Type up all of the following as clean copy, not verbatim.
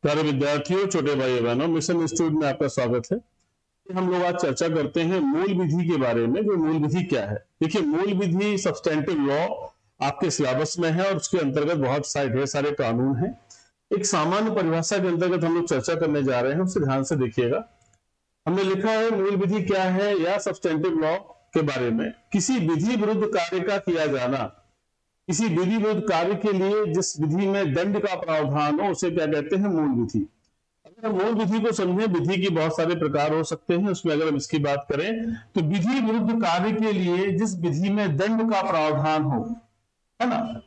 प्यारे विद्यार्थियों, छोटे भाई बहनों, मिशन इंस्टीट्यूट में आपका स्वागत है। हम लोग आज चर्चा करते हैं मूल विधि के बारे में। जो मूल विधि क्या है, देखिए मूल विधि सब्सटेंटिव लॉ आपके सिलेबस में है और उसके अंतर्गत बहुत सारे ढेर सारे कानून हैं। एक सामान्य परिभाषा के अंतर्गत हम लोग चर्चा करने जा रहे हैं, उससे ध्यान से देखिएगा। हमने लिखा है मूल विधि क्या है या सब्सटेंटिव लॉ के बारे में किसी विधि विरुद्ध कार्य का किया जाना, किसी विधि विरुद्ध कार्य के लिए जिस विधि में दंड का प्रावधान हो उसे क्या कहते हैं, मूल विधि। अगर मूल विधि को समझें, विधि के बहुत सारे प्रकार हो सकते हैं, उसमें अगर हम इसकी बात करें तो विधि विरुद्ध कार्य के लिए जिस विधि में दंड का प्रावधान हो, है ना,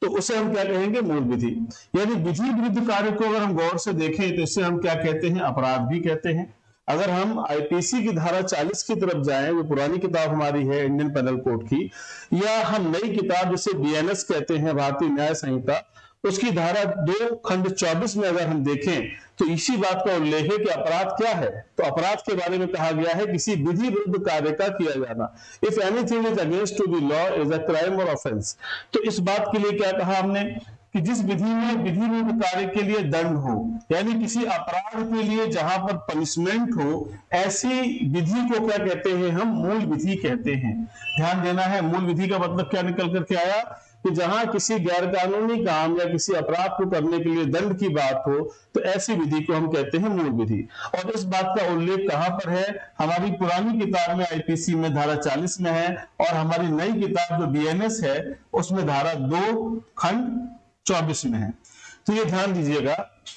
तो उसे हम क्या कहेंगे, मूल विधि। यानी विधि विरुद्ध कार्य को अगर हम गौर से देखें तो इसे हम क्या कहते हैं, अपराध भी कहते हैं। अगर हम आईपीसी की धारा 40 की तरफ जाएं, वो पुरानी किताब हमारी है इंडियन पेनल कोड की, या हम नई किताब जिसे बीएनएस कहते हैं, भारतीय न्याय संहिता, उसकी धारा 2 खंड 24 में अगर हम देखें तो इसी बात का उल्लेख है कि अपराध क्या है। तो अपराध के बारे में कहा गया है किसी विधि विरुद्ध कार्य का किया जाना। If anything is against to the law is a crime और ऑफेंस। तो इस बात के लिए क्या कहा हमने कि जिस विधि में विधि विरुद्ध कार्य के लिए दंड हो, यानी किसी अपराध के लिए जहां पर पनिशमेंट हो, ऐसी विधि को क्या कहते हैं, हम मूल विधि कहते हैं। ध्यान देना है, मूल विधि का मतलब क्या निकल करके आया कि जहां किसी गैर कानूनी काम या किसी अपराध को करने के लिए दंड की बात हो तो ऐसी विधि को हम कहते हैं मूल विधि। और इस बात का उल्लेख कहां पर है, हमारी पुरानी किताब में आईपीसी में धारा 40 में है, और हमारी नई किताब जो बीएनएस है उसमें धारा 2 खंड 24 में है। तो ये ध्यान दीजिएगा,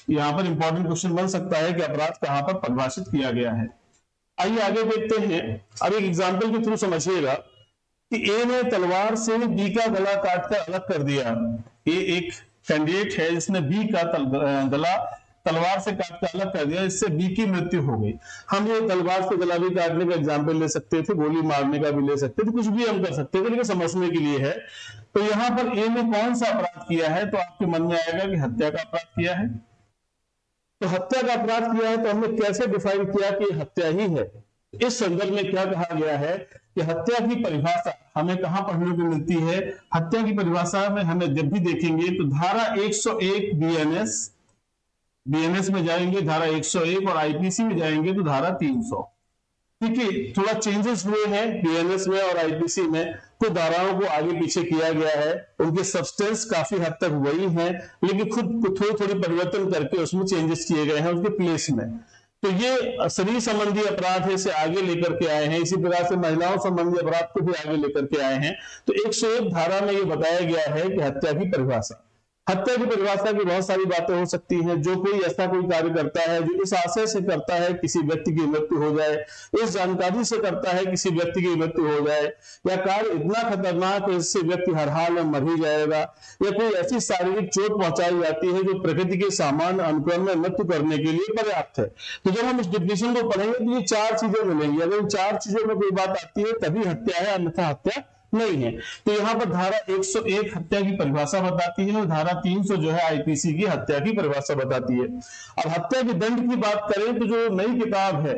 यहां पर इंपॉर्टेंट क्वेश्चन बन सकता है कि अपराध कहां पर परिभाषित किया गया है। आइए आगे देखते हैं। अब एक एग्जाम्पल के थ्रू समझिएगा कि ए ने तलवार से बी का गला काटकर अलग कर दिया। ए एक कैंडिडेट है जिसने बी का गला तलवार से काटकर अलग कर दिया, इससे बी की मृत्यु हो गई। हम ये तलवार से गला भी काटने का एग्जाम्पल ले सकते थे, गोली मारने का भी ले सकते थे, कुछ भी हम कर सकते थे, लेकिन समझने के लिए है। तो यहां पर ए ने कौन सा अपराध किया है, तो आपके मन में आएगा कि हत्या का अपराध किया है। तो हत्या का अपराध किया है तो हमने कैसे डिफाइन किया कि हत्या ही है। इस संदर्भ में क्या कहा गया है कि हत्या की परिभाषा हमें कहां पढ़ने को मिलती है। हत्या की परिभाषा में हमें जब भी देखेंगे तो धारा 101 बीएनएस में जाएंगे धारा 101, और आईपीसी में जाएंगे तो धारा 300। ठीक है, थोड़ा चेंजेस हुए हैं बीएनएस में और आईपीसी में, कुछ धाराओं को आगे पीछे किया गया है, उनके सब्सटेंस काफी हद तक वही है, लेकिन खुद थोड़ी परिवर्तन करके उसमें चेंजेस किए गए हैं उनके प्लेस में। तो ये शरीर संबंधी अपराध है, इसे आगे लेकर के आए हैं। इसी प्रकार से महिलाओं संबंधी अपराध को भी आगे लेकर के आए हैं। तो 101 धारा में ये बताया गया है कि हत्या की परिभाषा, हत्या की परिभाषा की बहुत सारी बातें हो सकती हैं। जो कोई ऐसा कोई कार्य करता है जो इस आशय से करता है किसी व्यक्ति की मृत्यु हो जाए, इस जानकारी से करता है किसी व्यक्ति की मृत्यु हो जाए, या कार्य इतना खतरनाक है इससे व्यक्ति हर हाल में मर ही जाएगा, या कोई ऐसी शारीरिक चोट पहुंचाई जाती है जो प्रकृति के सामान्य अनुक्रम में मृत्यु करने के लिए पर्याप्त है। तो जब हम इस डिफिनेशन को पढ़ेंगे तो ये 4 चीजें मिलेंगी। अगर इन 4 चीजों में कोई बात आती है तभी हत्या है, अन्यथा हत्या नहीं है। तो यहां पर धारा 101 हत्या की परिभाषा बताती है और धारा 300 जो है आईपीसी की हत्या की परिभाषा बताती है। अब हत्या के दंड की बात करें तो जो नई किताब है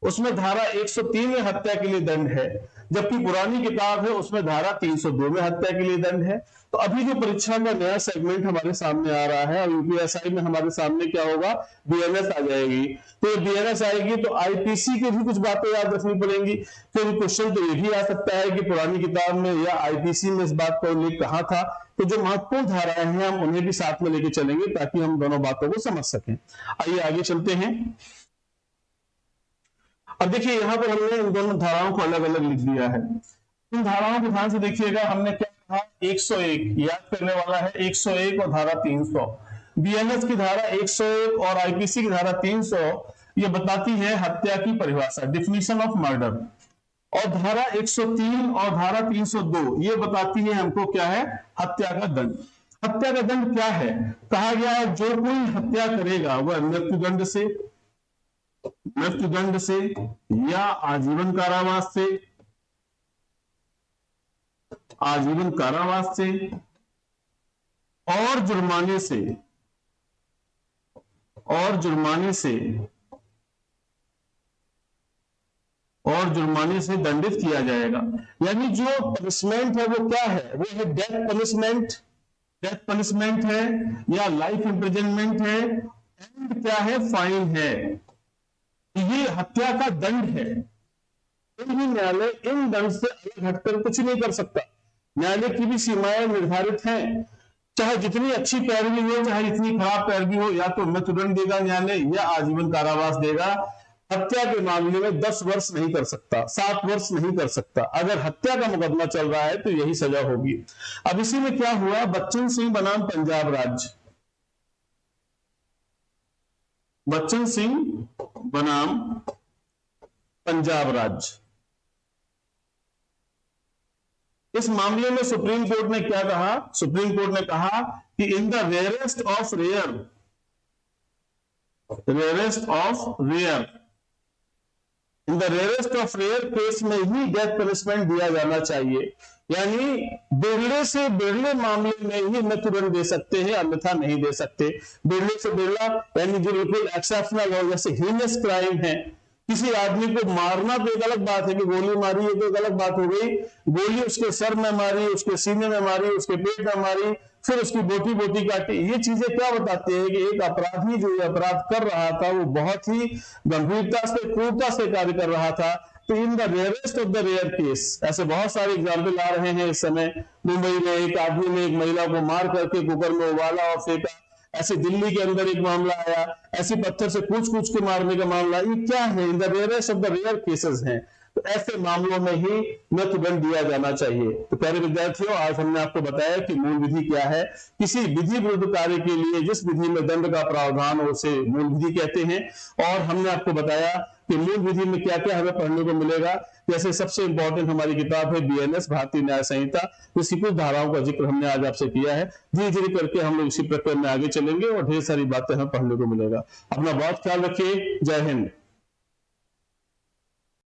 उसमें धारा 103 में हत्या के लिए दंड है, जबकि पुरानी किताब है उसमें धारा 302 में हत्या के लिए दंड है। तो अभी जो परीक्षा का नया सेगमेंट हमारे सामने आ रहा है और यूपीएसआई में हमारे सामने क्या होगा, बीएनएस आ जाएगी। तो बीएनएस आएगी तो आईपीसी की भी कुछ बातें याद रखनी पड़ेंगी। फिर क्वेश्चन तो ये भी आ सकता है कि पुरानी किताब में या आईपीसी में इस बात का उल्लेख कहां था। तो जो महत्वपूर्ण धाराएं हैं हम उन्हें भी साथ में लेके चलेंगे ताकि हम दोनों बातों को समझ सकें। आइए आगे चलते हैं। अब देखिए यहां पर हमने इन दोनों धाराओं को अलग अलग लिख दिया है। इन धाराओं को ध्यान से देखिएगा, हमने क्या कहा, 101 याद करने वाला है, 101 और धारा 300। बीएनएस की धारा 101 और आईपीसी की धारा 300 ये बताती है हत्या की परिभाषा, डिफिनीशन ऑफ मर्डर। और धारा 103 और धारा 302 ये बताती है हमको क्या है, हत्या का दंड। हत्या का दंड क्या है, कहा गया है जो कोई हत्या करेगा वह मृत्युदंड से या आजीवन कारावास से और जुर्माने से दंडित किया जाएगा। यानी जो पनिशमेंट है वो क्या है, वो है डेथ पनिशमेंट है या लाइफ इंप्रिजनमेंट है, एंड क्या है, फाइन है, ये हत्या का दंड है। कोई भी न्यायालय इन दंड से अलग हटकर कुछ नहीं कर सकता। न्यायालय की भी सीमाएं निर्धारित हैं, चाहे जितनी अच्छी पैरवी हो, चाहे जितनी खराब पैरवी हो, या तो मृत्युदंड देगा न्यायालय या आजीवन कारावास देगा। हत्या के मामले में 10 वर्ष नहीं कर सकता, 7 वर्ष नहीं कर सकता। अगर हत्या का मुकदमा चल रहा है तो यही सजा होगी। अब इसी में क्या हुआ, बच्चन सिंह बनाम पंजाब राज्य, बच्चन सिंह बनाम पंजाब राज्य। इस मामले में सुप्रीम कोर्ट ने क्या कहा, सुप्रीम कोर्ट ने कहा कि in the rarest of rare, rarest of rare, in the rarest of rare case में ही डेथ पनिशमेंट दिया जाना चाहिए। यानी बिरले से बिरले मामले में ही मृत्युदंड दे सकते हैं, अन्यथा नहीं दे सकते। बिरले से बिरला यानी जो बिल्कुल एक्सेप्शनल हो, जैसे हीनस क्राइम है, किसी आदमी को मारना तो एक अलग बात है कि गोली मारी है तो एक अलग बात हो गई, गोली उसके सर में मारी, उसके सीने में मारी, उसके पेट में मारी, फिर उसकी बोटी बोटी काटी। ये चीजें क्या बताती है कि एक अपराधी जो ये अपराध कर रहा था वो बहुत ही गंभीरता से, क्रूरता से कार्य कर रहा था। तो in the rarest of the rare case, ऐसे बहुत सारे एग्जाम्पल आ रहे हैं इस समय। मुंबई में एक आदमी ने एक महिला को मार करके कुकर में उबाला और फेंका, ऐसे दिल्ली के अंदर एक मामला आया, ऐसे पत्थर से कूच कूच के मारने का मामला। ये क्या है, in the rarest of the rare cases हैं। तो ऐसे मामलों में ही मृत्युदंड दिया जाना चाहिए। तो प्यारे विद्यार्थियों, आज हमने आपको बताया कि मूल विधि क्या है। किसी विधि विरुद्ध कार्य के लिए जिस विधि में दंड का प्रावधान हो उसे मूल विधि कहते हैं। और हमने आपको बताया कि मूल विधि में क्या क्या हमें पढ़ने को मिलेगा। जैसे सबसे इंपॉर्टेंट हमारी किताब है BNS भारतीय न्याय संहिता, जिसकी कुछ धाराओं का जिक्र हमने आज आपसे किया है। धीरे धीरे करके हम लोग इसी प्रक्रिया में आगे चलेंगे और ढेर सारी बातें हमें पढ़ने को मिलेगा। अपना बहुत ख्याल रखिए। जय हिंद।